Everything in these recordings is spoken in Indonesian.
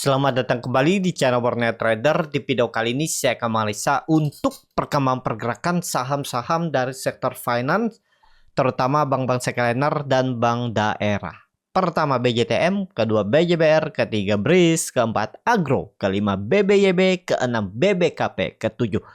Selamat datang kembali di channel Warnet Trader. Di video kali ini saya akan menganalisa untuk perkembangan pergerakan saham-saham dari sektor finance, terutama bank-bank sekunder dan bank daerah. Pertama BJTM, kedua BJBR, ketiga BRIS, keempat Agro, kelima BBYB, keenam BBKP, ketujuh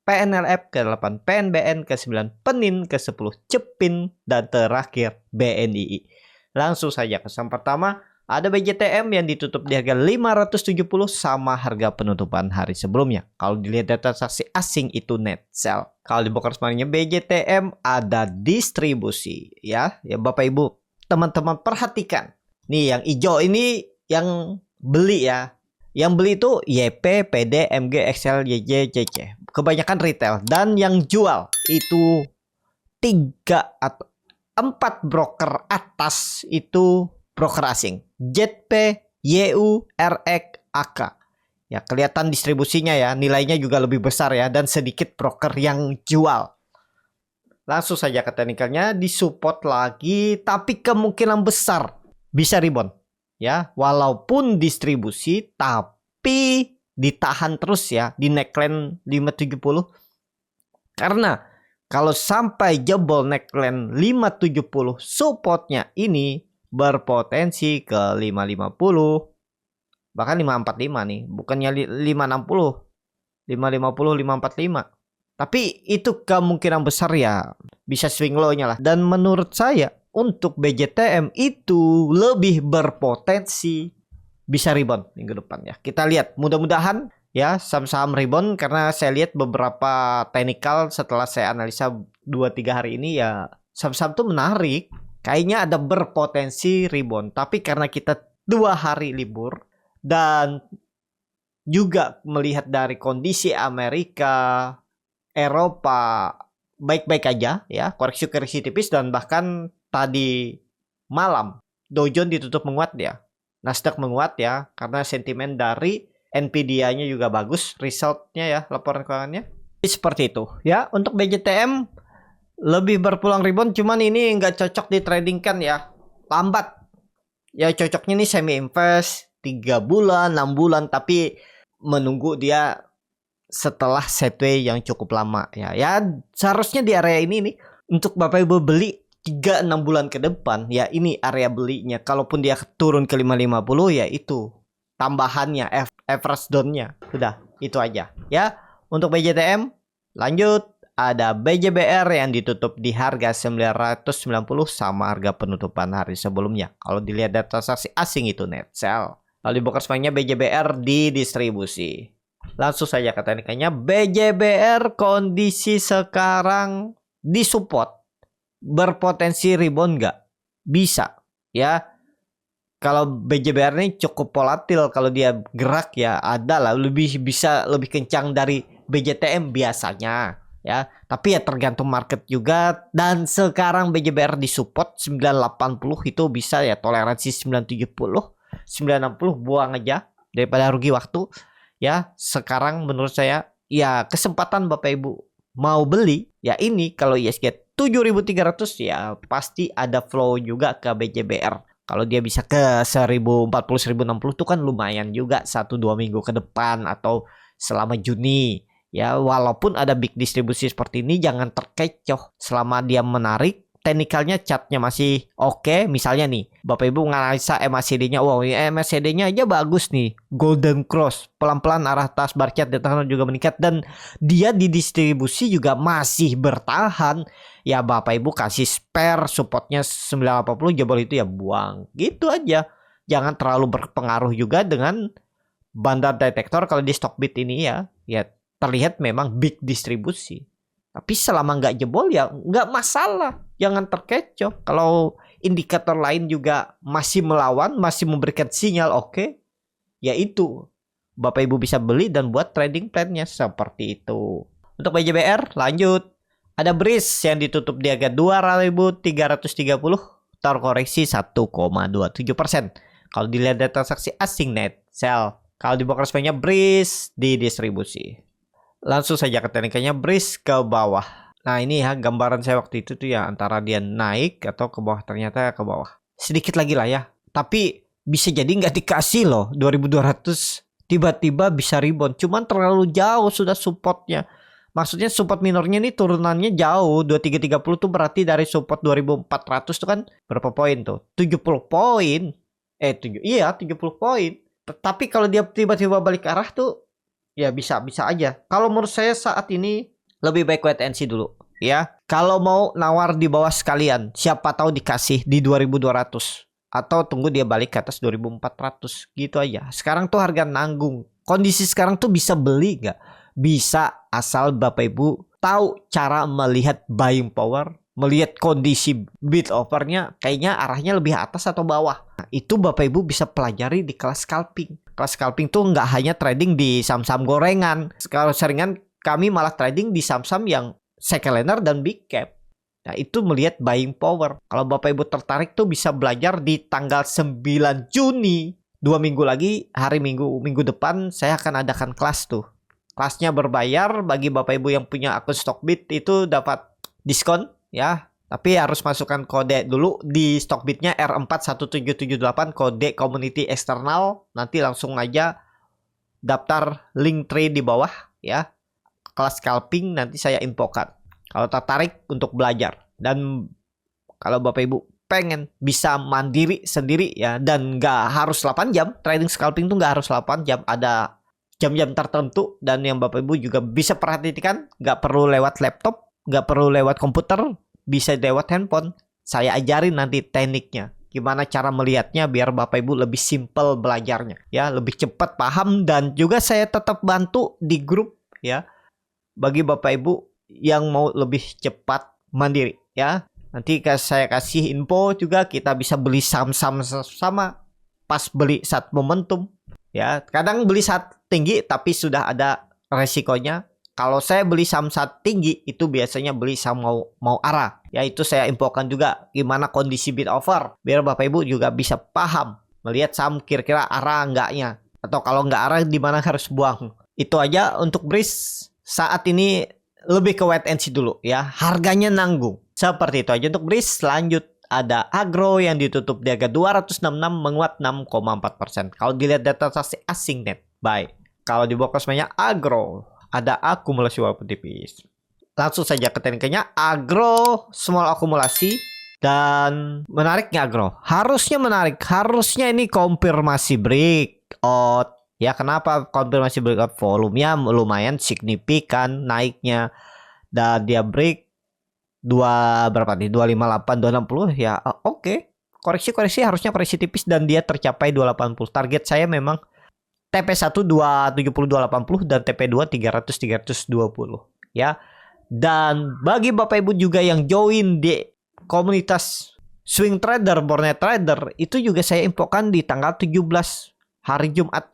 PNLF, ke-8 PNBN, ke-9 Penin, ke-10 Cepin, dan terakhir BNII. Langsung saja ke saham pertama. Ada BJTM yang ditutup di harga 570 sama harga penutupan hari sebelumnya. Kalau dilihat data transaksi asing itu net sell. Kalau di broker semuanya BJTM ada distribusi ya Bapak Ibu, teman-teman perhatikan. Nih yang hijau ini yang beli ya. Yang beli itu YP, PD, MG, XL, YJ, CC. Kebanyakan retail, dan yang jual itu 3 atau 4 broker atas itu broker asing. ZP, YU, RX, AK. Ya, kelihatan distribusinya ya, nilainya juga lebih besar ya, dan sedikit broker yang jual. Langsung saja ke teknikalnya, disupport lagi, tapi kemungkinan besar bisa rebound. Ya, walaupun distribusi, tapi ditahan terus ya di neckline 570. Karena kalau sampai jebol neckline 570, supportnya ini berpotensi ke 550, bahkan 545 nih, bukannya 560, 550, 545. Tapi itu kemungkinan besar ya bisa swing low-nya lah. Dan menurut saya untuk BJTM itu lebih berpotensi bisa rebound minggu depan ya. Kita lihat, mudah-mudahan ya saham-saham rebound, karena saya lihat beberapa teknikal setelah saya analisa 2-3 hari ini ya saham-saham tuh menarik. Kayaknya ada berpotensi rebound. Tapi karena kita 2 hari libur dan juga melihat dari kondisi Amerika, Eropa baik-baik aja ya, koreksi-koreksi tipis, dan bahkan tadi malam Dow Jones ditutup menguat ya, Nasdaq menguat ya, karena sentimen dari Nvidia-nya juga bagus, resultnya ya, laporan keuangannya. Seperti itu ya. Untuk BJTM lebih berpeluang rebound, cuman ini nggak cocok di trading kan ya, lambat ya. Cocoknya nih semi invest 3 bulan 6 bulan, tapi menunggu dia setelah setway yang cukup lama ya. Ya seharusnya di area ini nih untuk Bapak Ibu beli 3-6 bulan ke depan ya, ini area belinya. Kalaupun dia turun ke 550 ya itu tambahannya, average down-nya. Udah itu aja ya. Untuk BJTM lanjut, ada BJBR yang ditutup di harga 990 sama harga penutupan hari sebelumnya. Kalau dilihat data transaksi asing itu net sell. Lalu di broker semuanya BJBR di distribusi. Langsung saja ke teknikanya. BJBR kondisi sekarang disupport. Berpotensi rebound nggak? Bisa ya. Kalau BJBR ini cukup volatil, kalau dia gerak ya ada lah, bisa lebih kencang dari BJTM biasanya ya. Tapi ya tergantung market juga. Dan sekarang BJBR di support 980 itu bisa ya, toleransi 970, 960 buang aja daripada rugi waktu ya. Sekarang menurut saya ya kesempatan Bapak Ibu mau beli ya ini. Kalau ISG 7.300 ya pasti ada flow juga ke BJBR. Kalau dia bisa ke 1040, 1060 itu kan lumayan juga 1-2 minggu ke depan atau selama Juni. Ya, walaupun ada big distribusi seperti ini, jangan terkecoh. Selama dia menarik, teknikalnya chartnya masih oke. Misalnya nih, Bapak Ibu menganalisa MACD-nya. Wow, MACD-nya aja bagus nih. Golden Cross, pelan-pelan arah atas bar chart juga meningkat. Dan dia di distribusi juga masih bertahan. Ya Bapak Ibu kasih spare, supportnya 980, jebol itu ya buang. Gitu aja. Jangan terlalu berpengaruh juga dengan bandar detektor. Kalau di Stockbit ini ya terlihat memang big distribusi. Tapi selama nggak jebol ya nggak masalah. Jangan terkecoh. Kalau indikator lain juga masih melawan, masih memberikan sinyal oke, ya itu Bapak Ibu bisa beli dan buat trading plan-nya seperti itu. Untuk BJBR lanjut. Ada BRIS yang ditutup di harga 2.330, terkoreksi 1,27%. Kalau dilihat data transaksi asing net sell. Kalau di broker semuanya BRIS di distribusi. Langsung saja ke teknikanya, BRIS ke bawah. Nah ini ya gambaran saya waktu itu tuh ya, antara dia naik atau ke bawah, ternyata ke bawah. Sedikit lagi lah ya. Tapi bisa jadi nggak dikasih loh 2200, tiba-tiba bisa rebound, cuman terlalu jauh sudah supportnya. Maksudnya support minornya ini turunannya jauh. 2330 tuh berarti dari support 2400 tuh kan berapa poin tuh? 70 poin. 70 poin. Tapi kalau dia tiba-tiba balik arah tuh ya bisa aja. Kalau menurut saya saat ini lebih baik wait and see dulu ya. Kalau mau nawar di bawah sekalian, siapa tahu dikasih di 2200 atau tunggu dia balik ke atas 2400 gitu aja. Sekarang tuh harga nanggung. Kondisi sekarang tuh bisa beli nggak? Bisa, asal Bapak Ibu tahu cara melihat buying power, melihat kondisi bid offernya kayaknya arahnya lebih atas atau bawah. Nah, itu Bapak Ibu bisa pelajari di kelas scalping. Kelas scalping tuh nggak hanya trading di saham-saham gorengan. Kalau seringan kami malah trading di saham-saham yang second liner dan big cap. Nah, itu melihat buying power. Kalau Bapak Ibu tertarik tuh bisa belajar di tanggal 9 Juni. 2 minggu lagi, hari minggu depan saya akan adakan kelas tuh. Kelasnya berbayar, bagi Bapak Ibu yang punya akun Stockbit itu dapat diskon ya. Tapi harus masukkan kode dulu di Stockbitnya R41778, kode community eksternal. Nanti langsung aja daftar link trade di bawah ya. Kelas scalping nanti saya infokan. Kalau tertarik untuk belajar, dan kalau Bapak Ibu pengen bisa mandiri sendiri ya, dan nggak harus 8 jam. Trading scalping tuh nggak harus 8 jam. Ada jam-jam tertentu, dan yang Bapak Ibu juga bisa perhatikan, nggak perlu lewat laptop, nggak perlu lewat komputer, bisa lewat handphone. Saya ajarin nanti tekniknya, gimana cara melihatnya biar Bapak Ibu lebih simple belajarnya ya, lebih cepat paham. Dan juga saya tetap bantu di grup ya, bagi Bapak Ibu yang mau lebih cepat mandiri ya. Nanti saya kasih info juga, kita bisa beli saham-saham sama pas beli saat momentum ya. Kadang beli saat tinggi tapi sudah ada resikonya. Kalau saya beli saham saat tinggi itu biasanya beli saham mau arah ya. Itu saya infokan juga gimana kondisi bid offer, biar Bapak Ibu juga bisa paham melihat saham kira-kira arah enggaknya, atau kalau enggak arah di mana harus buang. Itu aja untuk Breeze saat ini, lebih ke wait and see dulu ya, harganya nanggung. Seperti itu aja untuk Breeze. Lanjut ada Agro yang ditutup di harga 266, menguat 6,4%. Kalau dilihat data transaksi asing net buy. Kalau di bawah kosmenya Agro ada akumulasi walaupun tipis. Langsung saja ke tekniknya. Agro small akumulasi, dan menariknya Agro harusnya menarik. Harusnya ini konfirmasi breakout ya. Kenapa konfirmasi breakout? Volumenya lumayan signifikan naiknya, dan dia break berapa nih, 258, 260 ya. Oke. Koreksi harusnya koreksi tipis, dan dia tercapai 280. Target saya memang TP1 270, 280, dan TP2 300, 320 ya. Dan bagi Bapak Ibu juga yang join di komunitas swing trader, Bornet Trader, itu juga saya infokan di tanggal 17 hari Jumat.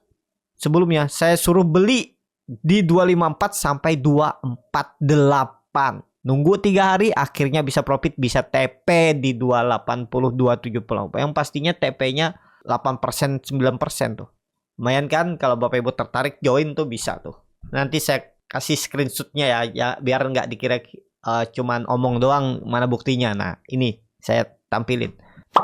Sebelumnya saya suruh beli di 254 sampai 248. Nunggu 3 hari, akhirnya bisa profit, bisa TP di 280, 270. Yang pastinya TP-nya 8%, 9% tuh. Lumayan kan, kalau Bapak Ibu tertarik join tuh bisa tuh. Nanti saya kasih screenshotnya ya, biar nggak dikira cuman omong doang, mana buktinya. Nah, ini saya tampilin.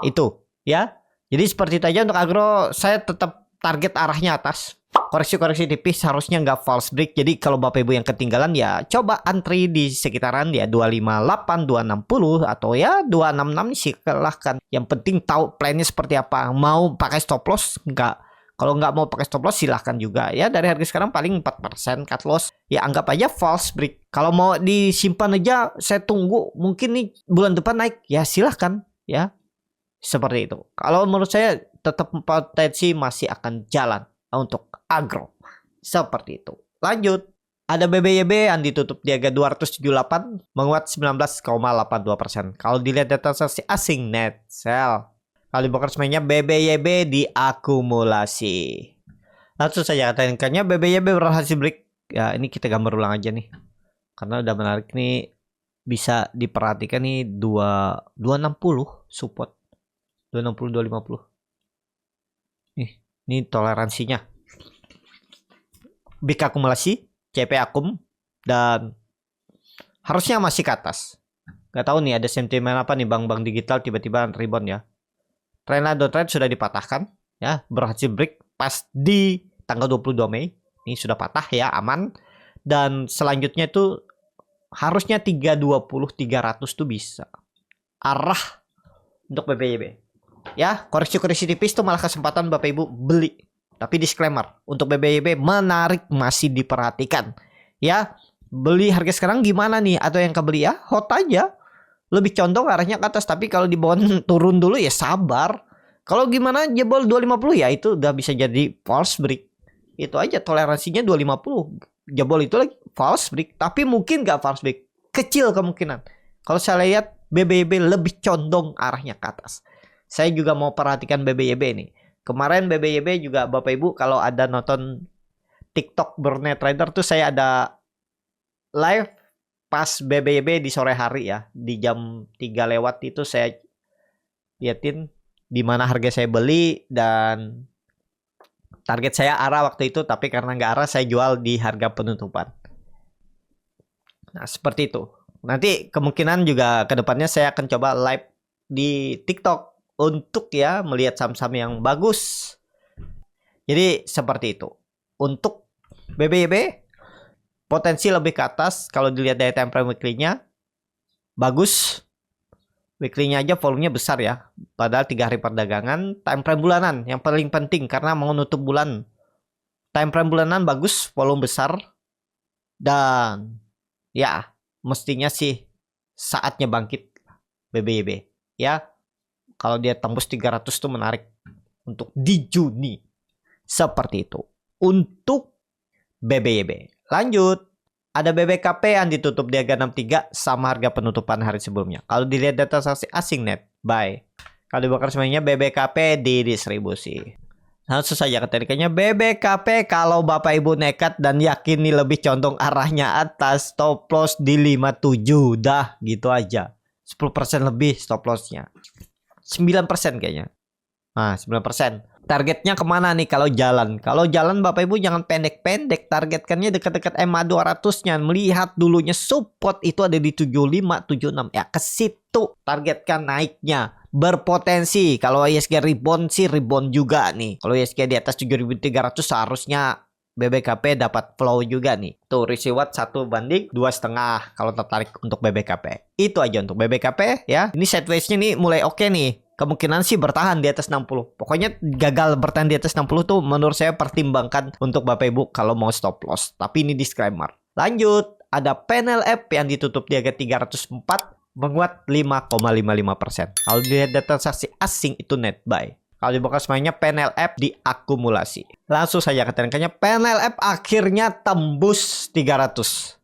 Itu ya. Jadi seperti itu aja untuk Agro. Saya tetap target arahnya atas. Koreksi tipis harusnya nggak false break. Jadi kalau Bapak Ibu yang ketinggalan ya coba antri di sekitaran ya 258, 260 atau ya 266 sih, silahkan. Yang penting tahu plannya seperti apa. Mau pakai stop loss nggak? Kalau nggak mau pakai stop loss silahkan juga ya. Dari harga sekarang paling 4% cut loss. Ya anggap aja false break. Kalau mau disimpan aja, saya tunggu mungkin nih bulan depan naik. Ya silahkan ya. Seperti itu. Kalau menurut saya tetap potensi masih akan jalan untuk Agro. Seperti itu. Lanjut. Ada BBYB yang ditutup di harga 278, menguat 19,82%. Kalau dilihat data transaksi asing net sell. Kalau di broker semuanya BBYB diakumulasi. Langsung saja katakannya BBYB berhasil break. Ya ini kita gambar ulang aja nih. Karena udah menarik nih. Bisa diperhatikan nih 260 support. 260, 250. Ini toleransinya. Big akumulasi, CP akum, dan harusnya masih ke atas. Gak tahu nih ada sentimen apa nih bank-bank digital tiba-tiba rebound ya. Trendline.trend sudah dipatahkan ya, berhasil break pas di tanggal 22 Mei. Ini sudah patah ya, aman. Dan selanjutnya itu harusnya 320 300 tuh bisa arah untuk BBYB. Ya, koreksi-koreksi tipis tuh malah kesempatan Bapak Ibu beli. Tapi disclaimer, untuk BBYB menarik masih diperhatikan. Ya, beli harga sekarang gimana nih? Atau yang kebeli ya, hot aja. Lebih condong arahnya ke atas. Tapi kalau di bawah turun dulu ya sabar. Kalau gimana jebol 250 ya itu udah bisa jadi false break. Itu aja toleransinya 250. Jebol itu lagi false break. Tapi mungkin gak false break. Kecil kemungkinan. Kalau saya lihat BBYB lebih condong arahnya ke atas. Saya juga mau perhatikan BBYB nih. Kemarin BBYB juga Bapak Ibu kalau ada nonton TikTok Burnet Trader tuh saya ada live pas BBYB di sore hari ya. Di jam 3 lewat itu saya liatin di mana harga saya beli dan target saya arah waktu itu. Tapi karena nggak arah saya jual di harga penutupan. Nah seperti itu. Nanti kemungkinan juga kedepannya saya akan coba live di TikTok untuk ya melihat saham-saham yang bagus. Jadi seperti itu. Untuk BBYB potensi lebih ke atas kalau dilihat dari time frame weekly-nya bagus. Weekly-nya aja volumenya besar ya. Padahal 3 hari perdagangan. Time frame bulanan yang paling penting karena mau nutup bulan. Time frame bulanan bagus, volume besar. Dan ya mestinya sih saatnya bangkit BBYB ya. Kalau dia tembus 300 tuh menarik untuk di Juni. Seperti itu. Untuk BBYB. Lanjut. Ada BBKP yang ditutup di harga 63 sama harga penutupan hari sebelumnya. Kalau dilihat data transaksi asing net buy. Kalau dibakar semuanya BBKP di distribusi. Langsung saja ketikanya BBKP kalau Bapak Ibu nekat dan yakin nih lebih condong arahnya atas, stop loss di 57. Dah gitu aja. 10% lebih stop lossnya. 9% kayaknya. Nah 9%. Targetnya kemana nih kalau jalan? Kalau jalan Bapak Ibu jangan pendek-pendek. Targetkannya dekat-dekat EMA 200-nya. Melihat dulunya support itu ada di 75, 76. Ya ke situ targetkan naiknya. Berpotensi. Kalau ISG rebound sih rebound juga nih. Kalau ISG di atas 7.300 seharusnya BBKP dapat flow juga nih. Tuh risk reward 1/2 2,5 kalau tertarik untuk BBKP. Itu aja untuk BBKP ya. Ini sideways-nya nih mulai oke nih. Kemungkinan sih bertahan di atas 60. Pokoknya gagal bertahan di atas 60 tuh menurut saya pertimbangkan untuk Bapak Ibu kalau mau stop loss. Tapi ini disclaimer. Lanjut, ada PNLF yang ditutup di harga 304 menguat 5,55%. Kalau dilihat data transaksi asing itu net buy. Kalau dibuka semuanya PNLF diakumulasi. Langsung saja keterangannya PNLF akhirnya tembus 300.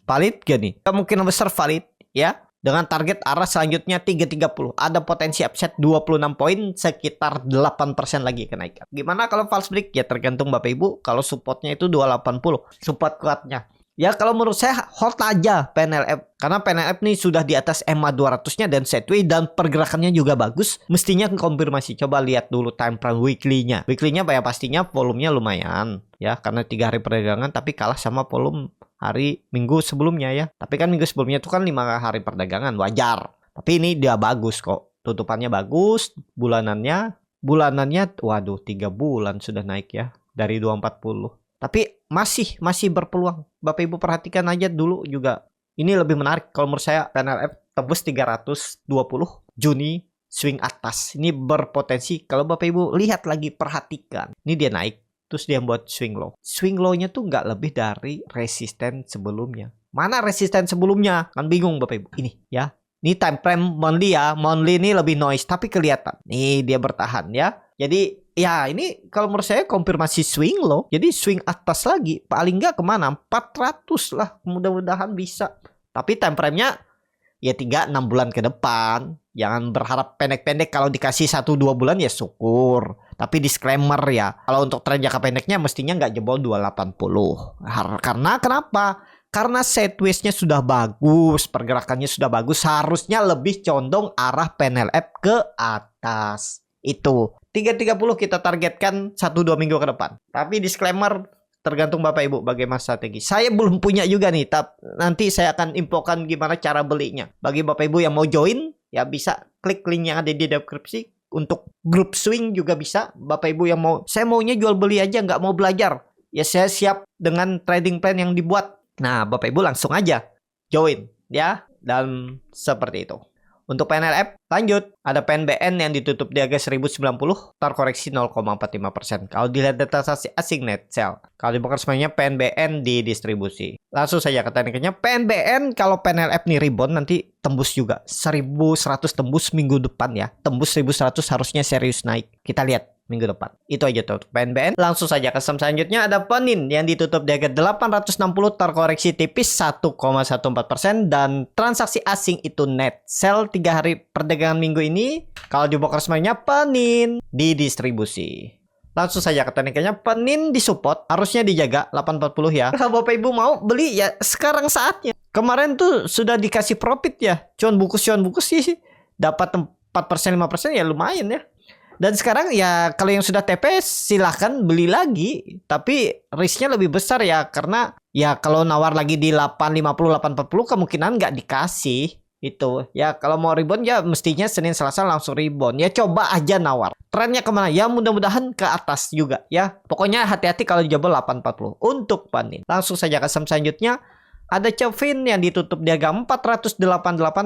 Valid gak nih? Kemungkinan besar valid ya. Dengan target arah selanjutnya 330. Ada potensi upside 26 poin, sekitar 8% lagi kenaikan. Gimana kalau false break? Ya tergantung Bapak Ibu. Kalau supportnya itu 280. Support kuatnya. Ya kalau menurut saya hold aja PNLF. Karena PNLF nih sudah di atas EMA 200-nya dan sideways dan pergerakannya juga bagus. Mestinya konfirmasi. Coba lihat dulu time frame weekly-nya. Weekly-nya ya pastinya volumenya lumayan. Ya karena 3 hari perdagangan tapi kalah sama volume hari minggu sebelumnya ya. Tapi kan minggu sebelumnya itu kan 5 hari perdagangan, wajar. Tapi ini dia bagus kok. Tutupannya bagus, bulanannya waduh 3 bulan sudah naik ya dari 240. Tapi masih berpeluang. Bapak Ibu perhatikan aja dulu juga. Ini lebih menarik kalau menurut saya PNLF tembus 320 Juni swing atas. Ini berpotensi kalau Bapak Ibu lihat lagi perhatikan. Ini dia naik. Terus dia buat swing low. Swing low-nya tuh nggak lebih dari resisten sebelumnya. Mana resisten sebelumnya? Kan bingung Bapak Ibu. Ini ya. Ini time frame monthly ya. Monthly ini lebih noise. Tapi kelihatan. Nih dia bertahan ya. Jadi ya ini kalau menurut saya konfirmasi swing low. Jadi swing atas lagi. Paling nggak kemana? 400 lah. Mudah-mudahan bisa. Tapi time frame-nya ya 3-6 bulan ke depan. Jangan berharap pendek-pendek. Kalau dikasih 1-2 bulan ya syukur. Tapi disclaimer ya. Kalau untuk tren jangka pendeknya mestinya nggak jebol 280. Karena kenapa? Karena sideways-nya sudah bagus. Pergerakannya sudah bagus. Harusnya lebih condong arah PNLF ke atas. Itu. 330 kita targetkan 1-2 minggu ke depan. Tapi disclaimer tergantung Bapak Ibu bagaimana strategi. Saya belum punya juga nih. Nanti saya akan infokan gimana cara belinya. Bagi Bapak Ibu yang mau join, ya bisa klik link yang ada di deskripsi. untuk grup swing juga bisa. Bapak Ibu yang mau, saya maunya jual beli aja, nggak mau belajar. Ya saya siap dengan trading plan yang dibuat. Nah, Bapak Ibu langsung aja join ya. Dan seperti itu. Untuk PNLF, lanjut. Ada PNBN yang ditutup di harga 1090, terkoreksi 0,45%. Kalau dilihat data transaksi asing net sell. Kalau dibongkar semuanya PNBN di distribusi. Langsung saja ke tekniknya. PNBN kalau PNLF nih rebound nanti tembus juga. 1100 tembus minggu depan ya. Tembus 1100 harusnya serius naik. Kita lihat minggu depan. Itu aja tuh PNBN. Langsung saja ke saham selanjutnya ada Penin yang ditutup di harga 860, terkoreksi tipis 1,14%, dan transaksi asing itu net sell 3 hari perdagangan minggu ini. Kalau dibongkar semuanya Penin di distribusi. Langsung saja ke tekniknya. Penin di support harusnya dijaga 840 ya. Kalau Bapak Ibu mau beli ya sekarang saatnya. Kemarin tuh sudah dikasih profit ya. Cuan bungkus sih dapat 4% 5% ya lumayan ya. Dan sekarang ya kalau yang sudah TP silahkan beli lagi. Tapi risknya lebih besar ya. Karena ya kalau nawar lagi di 850 840 kemungkinan nggak dikasih. Itu ya kalau mau rebound ya mestinya Senin Selasa langsung rebound. Ya coba aja nawar. Trennya kemana? Ya mudah-mudahan ke atas juga ya. Pokoknya hati-hati kalau dijebol 840 untuk Penin. Langsung saja ke saham selanjutnya. Ada Cevin yang ditutup di harga 488,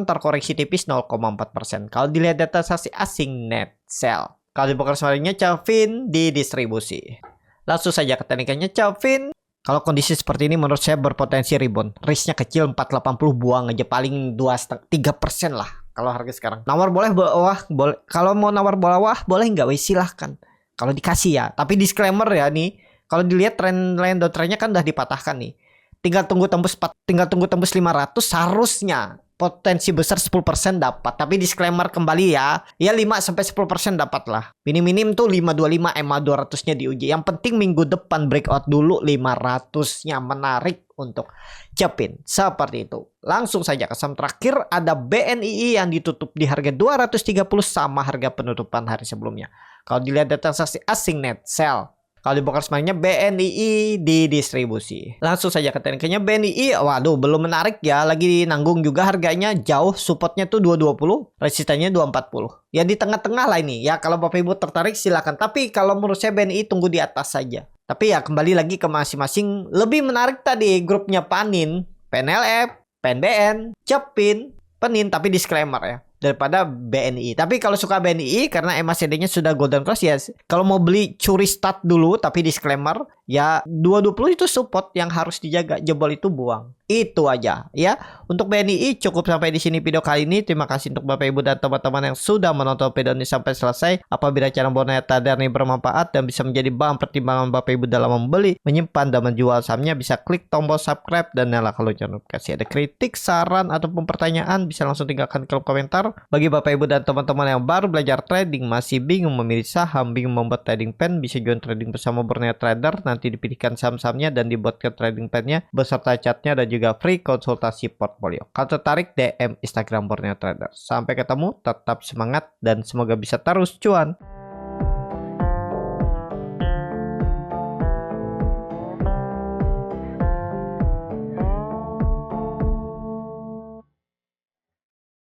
terkoreksi tipis 0,4%. Kalau dilihat data transaksi asing net sell. Kalau dibongkar semuanya Cevin di distribusi. Langsung saja ke teknikanya Cevin. Kalau kondisi seperti ini menurut saya berpotensi rebound. Risknya kecil 480, buang aja paling 2,3% lah. Kalau harga sekarang. Nawar boleh bawah, boleh. Kalau mau nawar bawah boleh nggak? Silahkan. Kalau dikasih ya. Tapi disclaimer ya nih. Kalau dilihat tren downtrendnya kan udah dipatahkan nih. Tinggal tunggu tembus 500 harusnya. Potensi besar 10% dapat. Tapi disclaimer kembali ya. Ya 5-10% dapat lah. Minim tuh 525 EMA 200-nya diuji. Yang penting minggu depan breakout dulu 500-nya. Menarik untuk Cevin. Seperti itu. Langsung saja ke saham terakhir. Ada BNII yang ditutup di harga 230 sama harga penutupan hari sebelumnya. Kalau dilihat data transaksi asing net sell. Kalau dibongkar semuanya BNII di distribusi. Langsung saja ke tekniknya BNII. Waduh belum menarik ya. Lagi nanggung juga harganya jauh. Supportnya tuh 220. Resistannya 240. Ya di tengah-tengah lah ini. Ya kalau Bapak Ibu tertarik silakan. Tapi kalau menurut saya BNII tunggu di atas saja. Tapi ya kembali lagi ke masing-masing. Lebih menarik tadi grupnya Penin, PNLF, PNBN, Cevin, Penin. Tapi disclaimer ya. Daripada BNI. Tapi kalau suka BNI karena MACD-nya sudah golden cross ya. Kalau mau beli curi start dulu tapi disclaimer ya 220 itu support yang harus dijaga. Jebol itu buang. Itu aja ya. Untuk BNI cukup sampai di sini video kali ini. Terima kasih untuk Bapak Ibu dan teman-teman yang sudah menonton video ini sampai selesai. Apabila channel Borneo Trader ini bermanfaat dan bisa menjadi bahan pertimbangan Bapak Ibu dalam membeli, menyimpan dan menjual sahamnya, bisa klik tombol subscribe dan nyalakan lonceng notifikasi. Ada kritik, saran ataupun pertanyaan bisa langsung tinggalkan di kolom komentar. Bagi Bapak Ibu dan teman-teman yang baru belajar trading, masih bingung memilih saham, bingung membuat trading plan, bisa join trading bersama Borneo Trader. Nanti dipilihkan saham-sahamnya dan dibuatkan trading plan-nya beserta chartnya dan juga free konsultasi portfolio. Kalau tertarik DM Instagram Borneo Trader. Sampai ketemu, tetap semangat dan semoga bisa terus cuan.